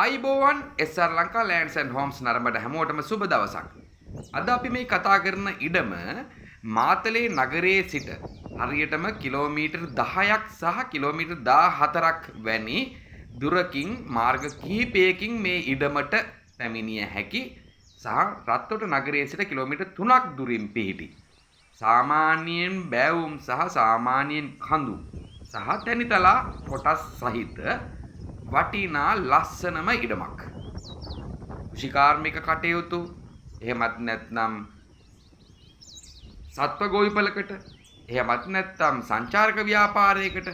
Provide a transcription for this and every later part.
ආයිබෝවන් SR Lanka lands and Holmes නරඹන හැමෝටම සුබ දවසක්. අද අපි මේ කතා කරන ඉඩම මාතලේ නගරයේ සිට හරියටම කිලෝමීටර් 10ක් සහ කිලෝමීටර් 14ක් වැනි දුරකින් මාර්ග කිහිපයකින් මේ ඉඩමට පැමිණිය හැකි සහ රත්තොට නගරයේ සිට කිලෝමීටර් 3ක් දුරින් පිහිටි සාමාන්‍යයෙන් බෑවුම් සහ සාමාන්‍යයෙන් කඳු සහ තැනිතලා කොටස් සහිත වටිනා ලස්සනම ඉඩමක්. කෘෂිකාර්මික කටයුතු එහෙමත් නැත්නම් සත්ව ගොවිපලකට එහෙමත් නැත්නම් සංචාරක ව්‍යාපාරයකට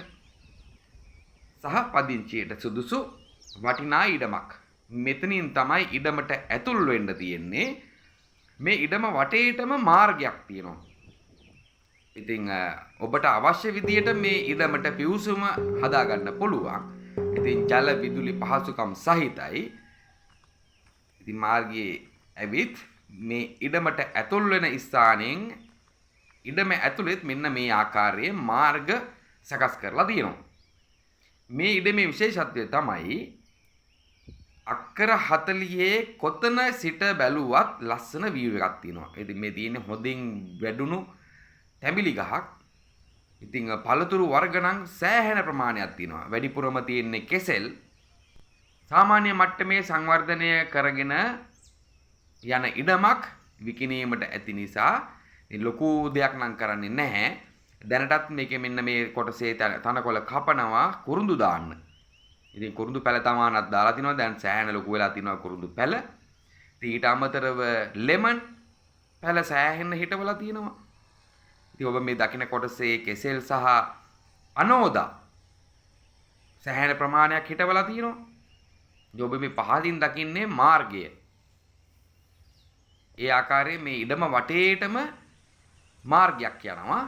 සහ පදිංචියට සුදුසු වටිනා ඉඩමක්. මෙතනින් තමයි ඉඩමට ඇතුල් වෙන්න තියෙන්නේ. මේ ඉඩම වටේටම මාර්ගයක් තියෙනවා. ඉතින් ඔබට අවශ්‍ය විදියට මේ ඉඩමට පිවිසුම හදාගන්න පුළුවන්. ඉතින් ජල විදුලි පහසුකම් සහිතයි. ඉතින් මාර්ගයේ ඇවිත් මේ ඉඩමට ඇතුල් වෙන ස්ථානයෙන් ඉඩම ඇතුළෙත් මෙන්න මේ ආකාරයේ මාර්ග සකස් කරලා තියෙනවා. මේ ඉඩමේ විශේෂත්වය තමයි අක්කර 40 කොතන සිට බැලුවත් ලස්සන view එකක් තියෙනවා. ඉතින් මේ තියෙන්නේ හොඳින් වැඩුණු තැඹිලි ගහක්. ඉතින් පළතුරු වර්ග නම් සෑහෙන ප්‍රමාණයක් තියෙනවා. වැඩිපුරම තියෙන්නේ කෙසෙල්. සාමාන්‍ය මට්ටමේ සංවර්ධනය කරගෙන යන ඉඩමක් විකිණීමට ඇති නිසා ලොකු දෙයක් නම් කරන්නේ නැහැ. දැනටත් මේකේ මෙන්න මේ කොටසේ තනකොළ කපනවා කුරුඳු දාන්න. ඉතින් කුරුඳු පැල තමානක් දාලා තිනවා. දැන් සෑහෙන ලොකු වෙලා තිනවා කුරුඳු පැල. ඊට අමතරව ලෙමන් පැල සෑහෙන හිටවලා තියෙනවා. ඉතින් ඔබ මේ දකින්න කොටසේ කෙසෙල් සහ අනෝදා සෑහෙන ප්‍රමාණයක් හිටවලා තියෙනවා. ඉතින් ඔබ මේ පහදින් දකින්නේ මාර්ගය. ඒ ආකාරයේ මේ ඉඩම වටේටම මාර්ගයක් යනවා.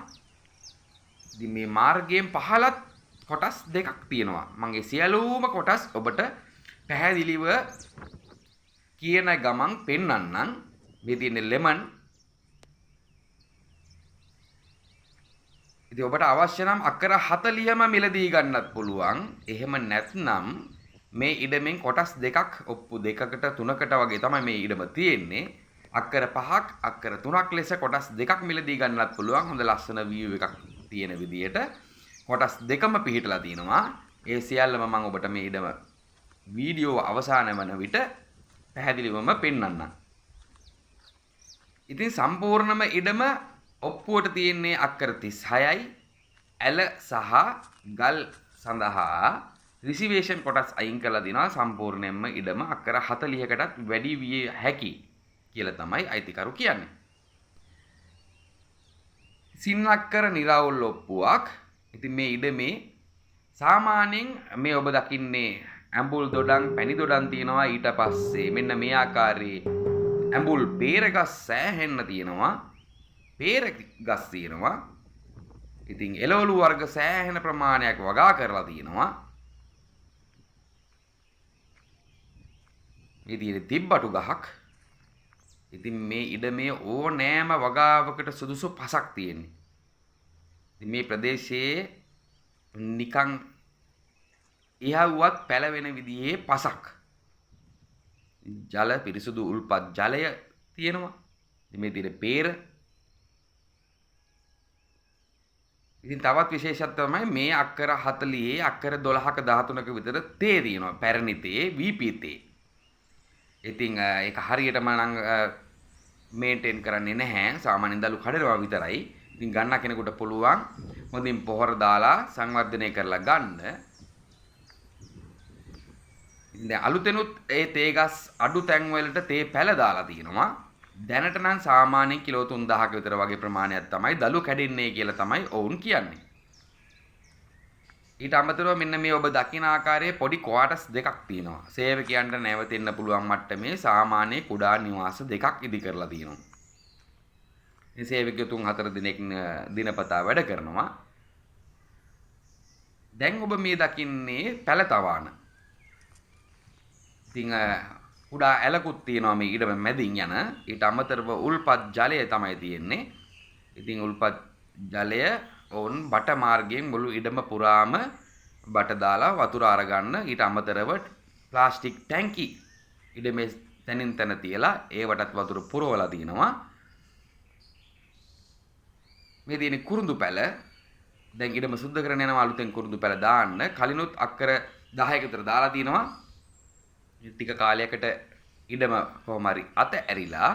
ඉතින් මේ මාර්ගයෙන් පහලත් කොටස් දෙකක් තියෙනවා. මම ඒ සියලුම කොටස් ඔබට පැහැදිලිව කියන ගමන් පෙන්වන්නම්. මේ තියෙන ලෙමන්. ඉතින් ඔබට අවශ්‍ය නම් අක්කර 40ම මිලදී ගන්නත් පුළුවන්. එහෙම නැත්නම් මේ ඉඩමෙන් කොටස් දෙකක් ඔප්පු දෙකකට තුනකට වගේ තමයි මේ ඉඩම තියෙන්නේ. අක්කර 5ක් අක්කර 3ක් ලෙස කොටස් දෙකක් මිලදී ගන්නත් පුළුවන්. හොඳ ලස්සන view එකක් තියෙන විදියට කොටස් දෙකම පිහිටලා තියෙනවා. ඒ සියල්ලම මම ඔබට මේ ඉඩම වීඩියෝ අවසාන වන විට පැහැදිලිවම පෙන්වන්නම්. ඉතින් සම්පූර්ණම ඉඩම ඔප්පුවට තියෙන්නේ අක්කර 36යි. ඇල සහ ගල් සඳහා රිසිවේෂන් කොටස් අයින් කරලා දිනවා. සම්පූර්ණයෙන්ම ඉඩම අක්කර 40කටත් වැඩි විය හැකි කියලා තමයි අයිතිකරු කියන්නේ. සින්නක්කර නිරවුල් ඔප්පුවක්. ඉතින් මේ ඉඩමේ සාමාන්‍යයෙන් මේ ඔබ දකින්නේ ඇඹුල් දොඩම් පැණි දොඩම් තියෙනවා. ඊට පස්සේ මෙන්න මේ ආකාරයේ ඇඹුල් peer ගස් සෑහෙන්න තියෙනවා. peer ගස් තියෙනවා. ඉතින් එළවලු වර්ග සෑහෙන ප්‍රමාණයක් වගා කරලා තියෙනවා. මේ තියෙන්නේ තිබ්බටු ගහක්. ඉතින් මේ ඉඩමේ ඕනෑම වගාවකට සුදුසු පසක් තියෙන්නේ. ඉතින් මේ ප්‍රදේශයේ නිකන් ඉහව්වත් පැලවෙන විදිහේ පසක්. ජල පිරිසුදු උල්පත් ජලය තියෙනවා. ඉතින් මේ තියෙන peer. ඉතින් තවත් විශේෂත්වය තමයි මේ අක්කර 40 අක්කර 12ක 13ක විතර තේ තියෙනවා. පැරණි තේ VP තේ. ඉතින් ඒක හරියටම නම් මේන්ටේන් කරන්නේ නැහැ. සාමාන්‍යයෙන් දලු කඩනවා විතරයි. ඉතින් ගන්න කෙනෙකුට පුළුවන් හොඳින් පොහොර දාලා සංවර්ධනය කරලා ගන්න. ඉතින් දැන් අලුතෙනුත් ඒ තේ ගස් අඩු තැන් වලට තේ පැල දාලා තියෙනවා. දැනට නම් සාමාන්‍යයෙන් කිලෝ 3000ක විතර වගේ ප්‍රමාණයක් තමයි දලු කැඩෙන්නේ කියලා තමයි ඔවුන් කියන්නේ. ඊට අමතරව මෙන්න මේ ඔබ දකින ආකාරයේ පොඩි ක්වාටර්ස් දෙකක් තියෙනවා. සේවකයන්ට නැවතෙන්න පුළුවන් මට්ටමේ සාමාන්‍ය කුඩා නිවාස දෙකක් ඉදි කරලා තියෙනවා. මේ සේවකයෝ 3-4 දිනක් දිනපතා වැඩ කරනවා. දැන් ඔබ මේ දකින්නේ පැලතවාන. ඉතින් කුඩා ඇලකුත් තියෙනවා මේ ඊට මැදින් යන. ඊට අමතරව උල්පත් ජලය තමයි තියෙන්නේ. ඉතින් උල්පත් ජලය ඔවුන් බට මාර්ගයෙන් මුළු ඉඩම පුරාම බට දාලා වතුර අරගන්න. ඊට අමතරව ප්ලාස්ටික් ටැංකි ඉඩමේ තැනින් තැන තියලා ඒවටත් වතුර පුරවලා තිනවා. මේ තියෙන කුරුඳු පැල දැන් ඉඩම සුද්ධ කරගෙන යනවා අලුතෙන් කුරුඳු පැල දාන්න. කලිනුත් අක්කර 10ක විතර දාලා තිනවා. ටික කාලයකට ඉඩම කොහොම හරි අත ඇරිලා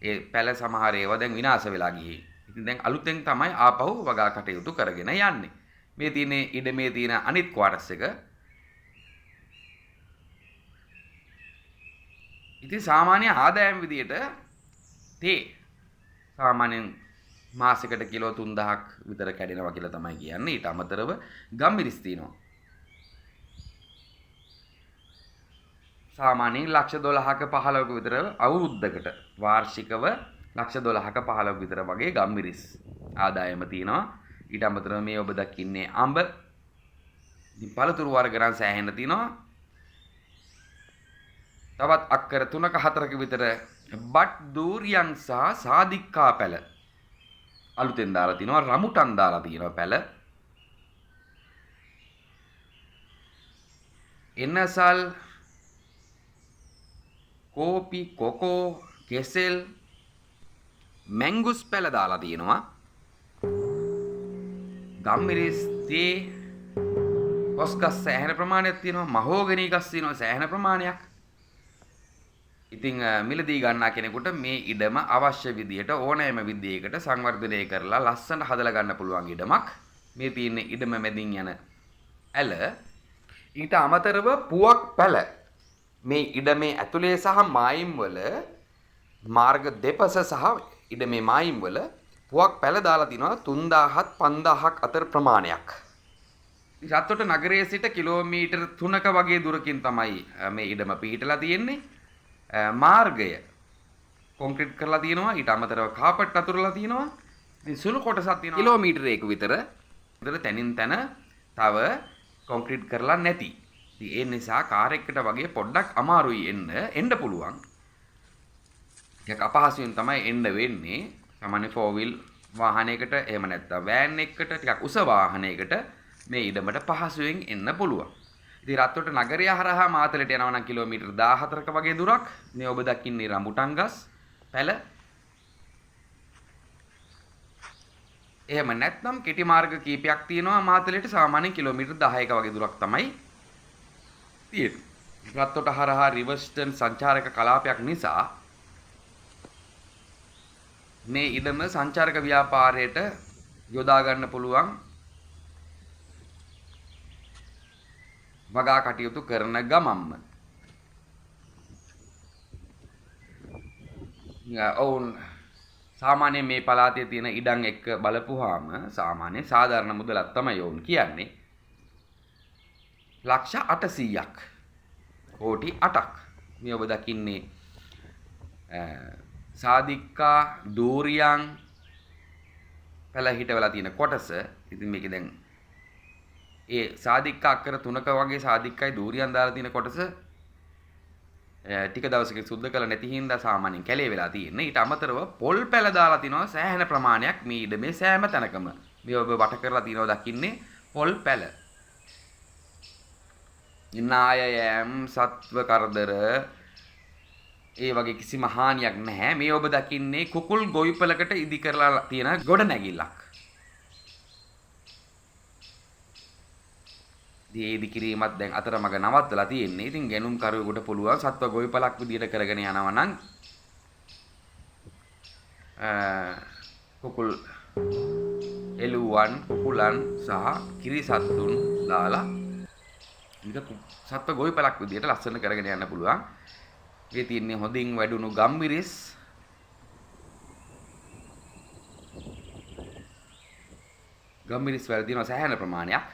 ඒ පැල සමහර ඒවා දැන් විනාශ වෙලා ගිහින්. ඉතින් දැන් අලුතෙන් තමයි ආපහු වගා කටයුතු කරගෙන යන්නේ. මේ තියෙන ඉඩමේ තියෙන අනිත් ක්වාටර්ස් එක. ඉතින් සාමාන්‍ය ආදායම් විදියට තේ සාමාන්‍යයෙන් මාසෙකට කිලෝ 3000ක් විතර කැඩෙනවා කියලා තමයි කියන්නේ. ඊට අමතරව ගම්මිරිස් තියෙනවා. සාමාන්‍යයෙන් ලක්ෂ 12ක 15ක විතර අවුරුද්දකට වාර්ෂිකව ලක්ෂ 12ක 15ක විතර වගේ ගම්මිරිස් ආදායම තියෙනවා. ඊට අමතරව මේ ඔබ දකින්නේ අඹ. ඉතින් පළතුරු වර්ග නම් සෑහෙන තියෙනවා. තවත් අක්කර 3ක 4ක විතර බට් දූරියන් සහ සාදික්කා පැල අලුතෙන් දාලා තිනවා. රමුටන් දාලා තියෙනවා පැල. එනසල් කෝපි කොකෝ කෙසෙල් මැංගුස් පැල දාලා තියෙනවා. ගම්මිරිස් තේ කොස් ගස් සෑහෙන ප්‍රමාණයක් තියෙනවා. මහෝගනී ගස් තියෙනවා සෑහෙන ප්‍රමාණයක්. ඉතින් මිලදී ගන්නා කෙනෙකුට මේ ඉඩම අවශ්‍ය විදියට ඕනෑම විදියකට සංවර්ධනය කරලා ලස්සනට හදලා ගන්න පුළුවන් ඉඩමක්. මේ තියෙන ඉඩම මැදින් යන ඇල. ඊට අමතරව පුවක් පැල මේ ඉඩමේ ඇතුලේ සහ මායිම් වල මාර්ග දෙපස සහ ඉඩමේ මායිම් වල පුවක් පැල දාලා තිනවා 3000ත් 5000ක් අතර ප්‍රමාණයක්. රත්තොට නගරයේ සිට කිලෝමීටර් 3ක වගේ දුරකින් තමයි මේ ඉඩම පිහිටලා තියෙන්නේ. මාර්ගය කොන්ක්‍රීට් කරලා තියෙනවා. ඊට අමතරව කාපට් අතුරලා තියෙනවා. ඉතින් සුළු කොටසක් තියෙනවා කිලෝමීටරයක විතර. තැනින් තැන තව කොන්ක්‍රීට් කරලා නැති. ඉතින් ඒ නිසා කාර් එකකට වගේ පොඩ්ඩක් අමාරුයි එන්න පුළුවන්. ටිකක් අපහසුයෙන් තමයි එන්න වෙන්නේ. සාමාන්‍ය 4 wheel වාහනයකට එහෙම නැත්නම් වෑන් එකකට ටිකක් උස වාහනයකට මේ ඉඩමට පහසුවෙන් එන්න පුළුවන්. ඉතින් රත්තොට නගරය හරහා මාතලට යනවා නම් කිලෝමීටර් 14ක වගේ දුරක්. මේ ඔබ දකින්නේ රඹුටන් ගස් පැල. එහෙම නැත්නම් කෙටි මාර්ග කීපයක් තියෙනවා මාතලට. සාමාන්‍යයෙන් කිලෝමීටර් 10ක වගේ දුරක් තමයි තියෙන්නේ. රත්තොට හරහා රිවර්ස්ටන් සංචාරක කලාපයක් නිසා මේ ඉඩම සංචාරක ව්‍යාපාරයට යොදා ගන්න පුළුවන් වගා කටයුතු කරන ගමම්ම. ඔවුන් සාමාන්‍යයෙන් මේ පළාතේ තියෙන ඉඩම් එක්ක බලපුවාම සාමාන්‍ය සාධාරණ මුදලක් තමයි ඔවුන් කියන්නේ. ලක්ෂ 800ක් කෝටි 8ක්. මේ ඔබ දකින්නේ සාදික්කා දූරියන් පැල හිටවලා තියෙන කොටස. ඉතින් මේකේ දැන් ඒ සාදික්කා අක්කර 3ක වගේ සාදික්කයි දූරියන් දාලා තියෙන කොටස ටික දවසකින් සුද්ධ කළ නැති හින්දා සාමාන්‍යයෙන් කැලේ වෙලා තියෙන්නේ. ඊට අමතරව පොල් පැල දාලා තිනවා සෑහෙන ප්‍රමාණයක් මේ ඉඩමේ සෑම තැනකම. මේ ඔබ වට කරලා තිනවා දකින්නේ පොල් පැල. නායයම් සත්ව කරදර ඒ වගේ කිසිම හානියක් නැහැ. මේ ඔබ දකින්නේ කුකුල් ගොවිපලකට ඉදි කරලා තියෙන ගොඩනැගිල්ලක්. ඉදි කිරීමත් දැන් අතරමඟ නවත්තලා තියෙන්නේ. ඉතින් ගැනුම් කරුවෙකුට පුළුවන් සත්ව ගොවිපලක් විදියට කරගෙන යනවා නම් කුකුල් එළුවන් කුකුලන් සහ කිරිසත්තුන් දාලා ඉතින් සත්ව ගොවිපලක් විදියට ලස්සන කරගෙන යන්න පුළුවන්. මේ තියෙන්නේ හොඳින් වැඩුණු ගම්මිරිස්. ගම්මිරිස් වල තියෙන සෑහෙන ප්‍රමාණයක්.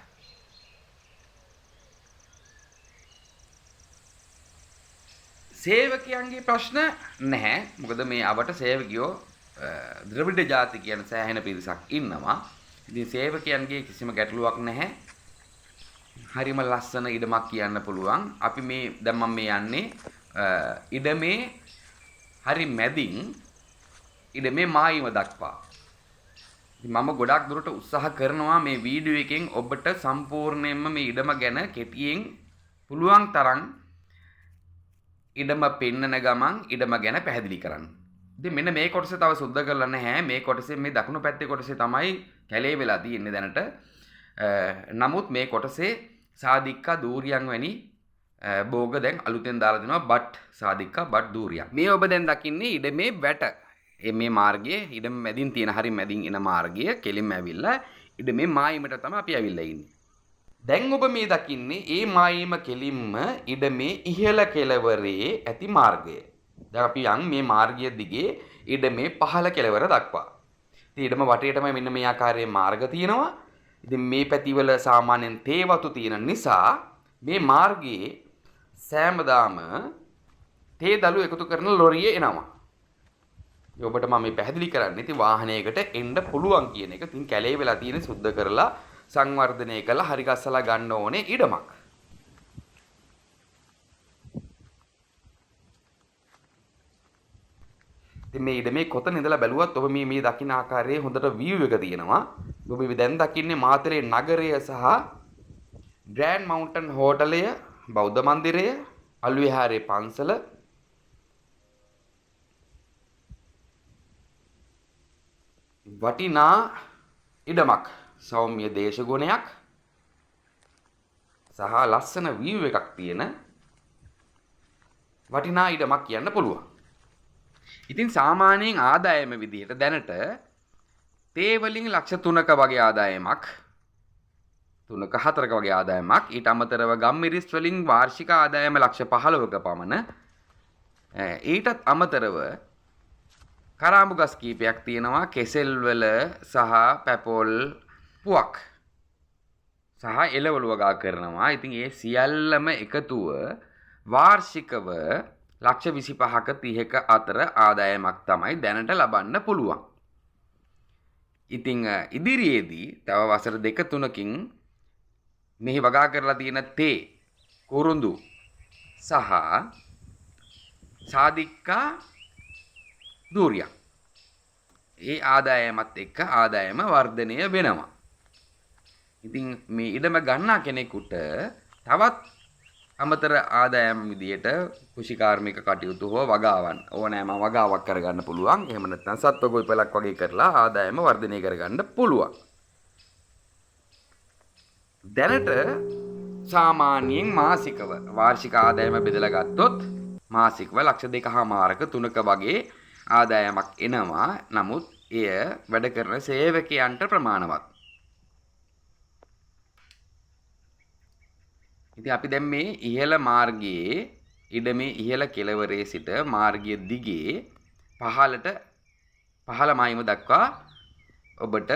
සේවකයන්ගේ ප්‍රශ්න නැහැ. මොකද මේ අවට සේවකයෝ ද්‍රවිඩ ජාති කියන සෑහෙන පිරිසක් ඉන්නවා. ඉතින් සේවකයන්ගේ කිසිම ගැටලුවක් නැහැ. හරිම ලස්සන ඉඩමක් කියන්න පුළුවන්. අපි මේ දැන් මම මේ යන්නේ ඉඩමේ හරි මැදින් ඉඩමේ මායිම දක්වා. ඉතින් මම ගොඩක් දුරට උත්සාහ කරනවා මේ වීඩියෝ එකෙන් ඔබට සම්පූර්ණයෙන්ම මේ ඉඩම ගැන කෙටියෙන් පුළුවන් තරම් ඉඩම පෙන්නන ගමන් ඉඩම ගැන පැහැදිලි කරන්න. ඉතින් මෙන්න මේ කොටස තව සුද්ධ කරලා නැහැ. මේ කොටසේ මේ දකුණු පැත්තේ කොටසේ තමයි කැලේ වෙලා තියෙන්නේ දැනට. නමුත් මේ කොටසේ සාදික්කා දූරියන් වැනි භෝග දැන් අලුතෙන් දාලා දෙනවා බට් සාදික්කා බට් දූරියන්. මේ ඔබ දැන් දකින්නේ ඉඩමේ වැට. මේ මාර්ගයේ ඉඩම මැදින් තියෙන හරිය මැදින් එන මාර්ගය කෙලින්ම ඇවිල්ලා ඉඩමේ මායිමට තමයි අපි ඇවිල්ලා ඉන්නේ. දැන් ඔබ මේ දකින්නේ ඒ මායිම කෙලින්ම ඉඩමේ ඉහළ කෙළවරේ ඇති මාර්ගය. දැන් අපි යන් මේ මාර්ගය දිගේ ඉඩමේ පහළ කෙළවර දක්වා. ඉතින් ඉඩම වටේටම මෙන්න මේ ආකාරයේ මාර්ග තියෙනවා. ඉතින් මේ පැතිවල සාමාන්‍යයෙන් තේ වතු තියෙන නිසා මේ මාර්ගයේ සෑමදාම තේ දළු එකතු කරන ලොරිය එනවා. ඔබට මම මේ පැහැදිලි කරන්නේ ඉතින් වාහනයකට එන්න පුළුවන් කියන එක. ඉතින් කැලේ වෙලා තියෙන සුද්ධ කරලා සංවර්ධනය කළා හරි ගස්සලා ගන්න ඕනේ ඉඩමක්. ඉතින් මේ ඉඩමේ කොතන ඉඳලා බැලුවත් ඔබ මේ දකින්න ආකාරයේ හොඳට view එක තියෙනවා. ඔබ දැන් දකින්නේ මාතලේ නගරය සහ ග්‍රෑන්ඩ් මවුන්ටන් හෝටලය, බෞද්ධ මන්දිරය, අලුවිහාරේ පන්සල, වටිනා ඉඩමක්, සෞම්‍ය දේශගුණයක් සහ ලස්සන view එකක් තියෙන වටිනා ඉඩමක් කියන්න පුළුවන්. ඉතින් සාමාන්‍යයෙන් ආදායම විදිහට දැනට තේ වලින් ලක්ෂ 3ක වගේ ආදායමක් 3ක 4ක වගේ ආදායමක් ඊට අමතරව ගම්මිරිස් වලින් වාර්ෂික ආදායම ලක්ෂ 15ක පමණ ඊටත් අමතරව කරාඹු ගස් කීපයක් තියෙනවා කෙසෙල් වල සහ පැපොල් පුවක් සහ එළවලු වගා කරනවා. ඉතින් ඒ සියල්ලම එකතුව වාර්ෂිකව ලක්ෂ 25ක 30ක අතර ආදායමක් තමයි දැනට ලබන්න පුළුවන්. ඉතින් ඉදිරියේදී තව වසර 2-3කින් මෙහි වගා කරලා තියෙන තේ, කුරුඳු සහ සාදික්කා දූරියක් ඒ ආදායමත් එක්ක ආදායම වර්ධනය වෙනවා. ඉතින් මේ ඉඩම ගන්නා කෙනෙකුට තවත් අමතර ආදායම් විදියට කුෂිකාර්මික කටයුතු හෝ වගාවන් ඕනෑම වගාවක් කරගන්න පුළුවන්. එහෙම නැත්නම් සත්ව ගොවිපලක් වගේ කරලා ආදායම වර්ධනය කරගන්න පුළුවන්. දැනට සාමාන්‍යයෙන් මාසිකව වාර්ෂික ආදායම බෙදලා ගත්තොත් මාසිකව ලක්ෂ 2.5ක 3ක වගේ ආදායමක් එනවා. නමුත් එය වැඩ කරන සේවකයන්ට ප්‍රමාණවත්. ඉතින් අපි දැන් මේ ඉහළ මාර්ගයේ ඉඩමේ ඉහළ කෙළවරේ සිට මාර්ගය දිගේ පහළ මායිම දක්වා ඔබට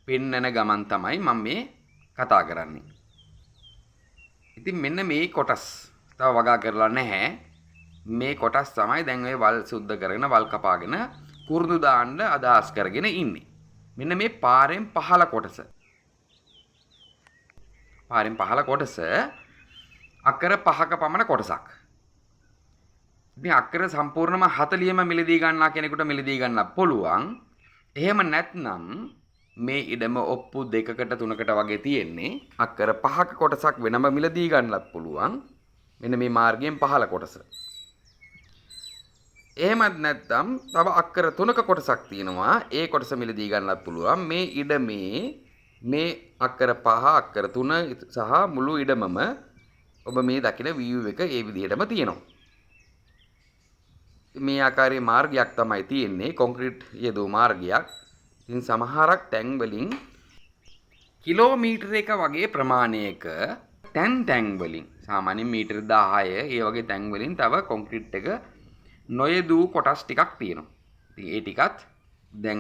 පෙන්වන ගමන් තමයි මම මේ කතා කරන්නේ. ඉතින් මෙන්න මේ කොටස් තව වගා කරලා නැහැ. මේ කොටස් තමයි දැන් ඔය වල් සුද්ධ කරගෙන වල් කපාගෙන කුරුඳු දාන්න අදහස් කරගෙන ඉන්නේ. මෙන්න මේ පාරෙන් පහළ කොටස. පාරෙන් පහළ කොටස අක්කර 5ක පමණ කොටසක්. ඉතින් අක්කර සම්පූර්ණම 40ම මිලදී ගන්නා කෙනෙකුට මිලදී ගන්න පුළුවන්. එහෙම නැත්නම් මේ ඉඩම ඔප්පු 2කට 3කට වගේ තියෙන්නේ. අක්කර 5ක කොටසක් වෙනම මිලදී ගන්නත් පුළුවන්. මෙන්න මේ මාර්ගයෙන් පහළ කොටස. එහෙමත් නැත්නම් තව අක්කර 3ක කොටසක් තියෙනවා. ඒ කොටස මිලදී ගන්නත් පුළුවන්. මේ ඉඩමේ මේ අක්කර 5 අක්කර 3 සහ මුළු ඉඩමම ඔබ මේ දකින view එක ඒ විදිහටම තියෙනවා. මේ ආකාරයේ මාර්ගයක් තමයි තියෙන්නේ. කොන්ක්‍රීට් යෙදූ මාර්ගයක්. ඉතින් සමහරක් තැන් වලින් කිලෝමීටරයක වගේ ප්‍රමාණයක තැන් වලින් සාමාන්‍යයෙන් මීටර 10 ඒ වගේ තැන් වලින් තව කොන්ක්‍රීට් එක නොයදූ කොටස් ටිකක් තියෙනවා. ඉතින් ඒ ටිකත් දැන්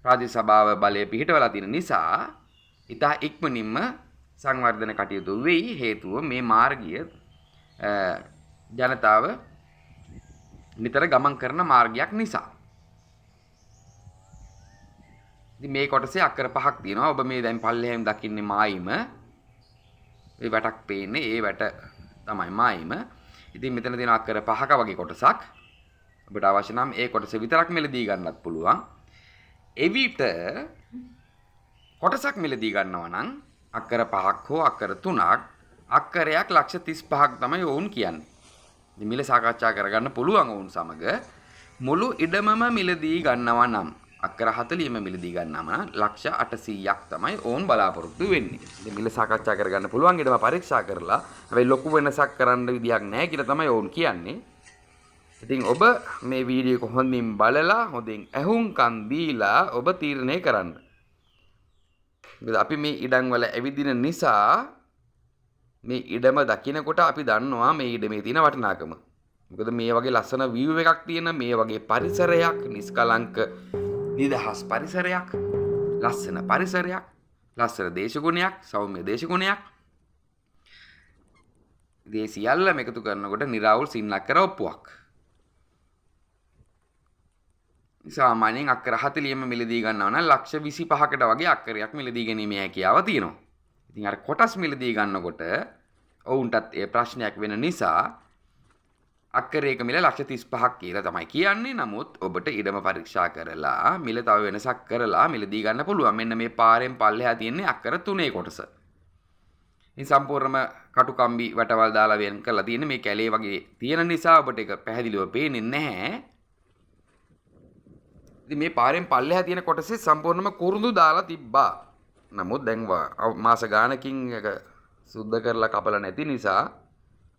රාජ්‍ය සභාව බලය පිහිටවලා තියෙන නිසා ඉතා ඉක්මනින්ම සංවර්ධන කටයුතු වෙයි. හේතුව මේ මාර්ගය ජනතාව නිතර ගමන් කරන මාර්ගයක් නිසා. ඉතින් මේ කොටසේ අක්කර 5ක් තියෙනවා. ඔබ මේ දැන් පල්ලෙහෙන් දකින්නේ මායිම. මේ වැටක් පේන්නේ. ඒ වැට තමයි මායිම. ඉතින් මෙතන තියෙන අක්කර 5ක වගේ කොටසක්. ඔබට අවශ්‍ය නම් ඒ කොටස විතරක් මිලදී ගන්නත් පුළුවන්. එවිට කොටසක් මිලදී ගන්නවා නම් අක්කර 5ක් හෝ අක්කර 3ක් අක්කරයක් ලක්ෂ 35ක් තමයි වුන් කියන්නේ. මිල සාකච්ඡා කරගන්න පුළුවන් වුන් සමග මුළු ඉඩමම මිලදී ගන්නවා නම් අක්කර 40ම මිලදී ගන්නාම නම් ලක්ෂ 800ක් තමයි ඕන් බලාපොරොත්තු වෙන්නේ. ඉතින් මිල සාකච්ඡා කරගන්න පුළුවන් ඉඩම පරීක්ෂා කරලා හැබැයි ලොකු වෙනසක් කරන්න විදියක් නැහැ කියලා තමයි ඕන් කියන්නේ. ඉතින් ඔබ මේ වීඩියෝ එක හොඳින් බලලා හොඳින් ඇහුම්කන් දීලා ඔබ තීරණය කරන්න. මොකද අපි මේ ඉඩම් වල ඇවිදින නිසා මේ ඉඩම දකින්නකොට අපි දන්නවා මේ ඉඩමේ තියෙන වටිනාකම. මොකද මේ වගේ ලස්සන view එකක් තියෙන මේ වගේ පරිසරයක් නිස්කලංක නිදහස් පරිසරයක් ලස්සන පරිසරයක් ලස්සන දේශගුණයක් සෞම්‍ය දේශගුණයක් මේ සියල්ලම එකතු කරනකොට නිරාවුල් සින්නක්කර ඔප්පුවක්. සාමාන්‍යයෙන් අක්කර 40ම මිලදී ගන්නවා නම් ලක්ෂ 25කට වගේ අක්කරයක් මිලදී ගැනීමේ හැකියාව තියෙනවා. ඉතින් අර කොටස් මිලදී ගන්නකොට ඔවුන්ටත් ඒ ප්‍රශ්නයක් වෙන නිසා අක්කරයක මිල ලක්ෂ 35ක් කියලා තමයි කියන්නේ. නමුත් ඔබට ඉඩම පරීක්ෂා කරලා මිල තව වෙනසක් කරලා මිලදී ගන්න පුළුවන්. මෙන්න මේ පාරෙන් පල්ලෙහා තියෙන්නේ අක්කර 3 කොටස. ඉතින් සම්පූර්ණම කටුකම්බි වටවල් දාලා වෙන් කරලා තියෙන්නේ මේ කැලේ වගේ තියෙන නිසා ඔබට ඒක පැහැදිලිව පේන්නේ නැහැ. ඉතින් මේ පාරෙන් පල්ලෙහා තියෙන කොටසේ සම්පූර්ණයෙන්ම කුරුඳු දාලා තිබ්බා. නමුත් දැන් මාස ගානකින් එක සුද්ධ කරලා කපලා නැති නිසා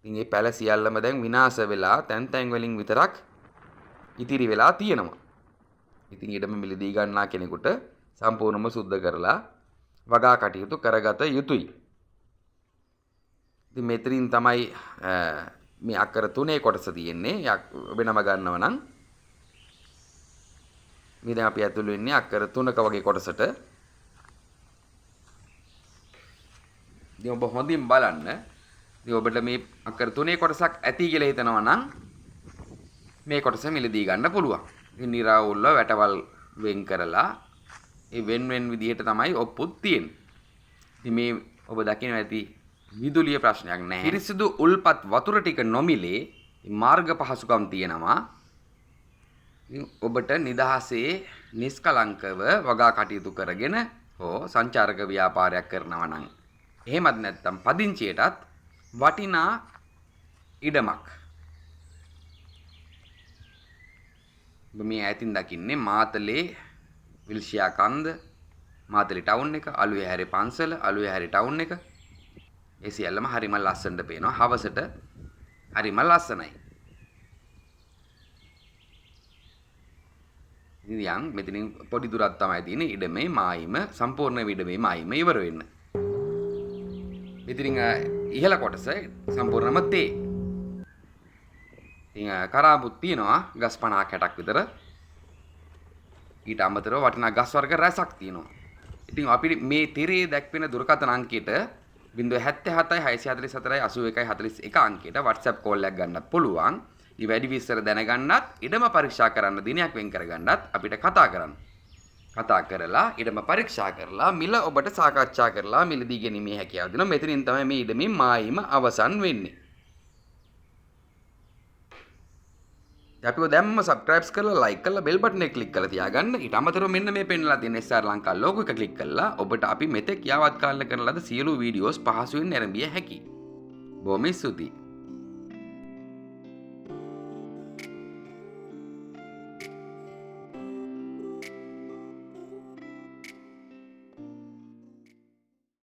ඉතින් මේ පැල සියල්ලම දැන් විනාශ වෙලා තැන් වලින් විතරක් ඉතිරි වෙලා තියෙනවා. ඉතින් ඊටම මිලදී ගන්නා කෙනෙකුට සම්පූර්ණයෙන්ම සුද්ධ කරලා වගා කටයුතු කරගත යුතුයි. ඉතින් මෙතනින් තමයි මේ අක්කර 3 කොටස තියෙන්නේ. වෙනම ගන්නව නම් මේ දැන් අපි ඇතුළු වෙන්නේ අක්කර 3ක වගේ කොටසට. ඉතින් ඔබ හොඳින් බලන්න. ඉතින් ඔබට මේ අක්කර 3 කොටසක් ඇති කියලා හිතනවා නම් මේ කොටස මිලදී ගන්න පුළුවන්. ඉතින් නිරාවුල්ව වැටවල් වෙන් කරලා ඒ වෙන් විදිහට තමයි ඔප්පුත් තියෙන්නේ. ඉතින් මේ ඔබ දකින්න ඇති විදුලිය ප්‍රශ්නයක් නැහැ. පිරිසිදු උල්පත් වතුර ටික නොමිලේ මාර්ග පහසුකම් තියෙනවා. ඔබට නිදහසේ නිස්කලංකව වගා කටයුතු කරගෙන හෝ සංචාරක ව්‍යාපාරයක් කරනවා නම් එහෙමත් නැත්නම් පදිංචියටත් වටිනා ඉඩමක්. ඔබ මේ ඈතින් දකින්නේ මාතලේ විල්ෂියා කන්ද, මාතලේ ටවුන් එක, අලුවේ හැරේ පන්සල, අලුවේ හැරේ ටවුන් එක. ඒ සියල්ලම හරිම ලස්සනට පේනවා. හවසට හරිම ලස්සනයි. ඉතින් මෙතනින් පොඩි දුරක් තමයි තියෙන්නේ ඉඩමේ මායිම සම්පූර්ණ ඉඩමේ මායිම ඉවර වෙන්න. ඉතින් ඉහළ කොටස සම්පූර්ණම තේ. ඉතින් කරාබුත් තියෙනවා ගස් 50 60ක් විතර. ඊට අමතරව වටිනා ගස් වර්ග රැසක් තියෙනවා. ඉතින් අපි මේ තිරේ දැක්වෙන දුරකථන අංකයට 077 644 81 41 අංකයට WhatsApp කෝල් එකක් ගන්නත් පුළුවන්. මේ වැඩි විස්තර දැනගන්නත් ඉඩම පරීක්ෂා කරන්න දිනයක් වෙන් කරගන්නත් අපිට කතා කරන්න. කතා කරලා ඉඩම පරීක්ෂා කරලා මිල ඔබට සාකච්ඡා කරලා මිලදී ගැනීමේ හැකියාව දෙනවා. මෙතනින් තමයි මේ ඉඩමේ මායිම අවසන් වෙන්නේ. අපිව දැම්ම subscribe කරලා like කරලා bell button එක click කරලා තියාගන්න. ඊට අමතරව මෙන්න මේ පෙන්නලා තියෙන SR ලංකා logo එක click කරලා ඔබට අපි මෙතෙක් යාවත් කාලේ කරන ලද සියලු වීඩියෝස් පහසුවෙන් නැරඹිය හැකියි. බොහොම ස්තුතියි.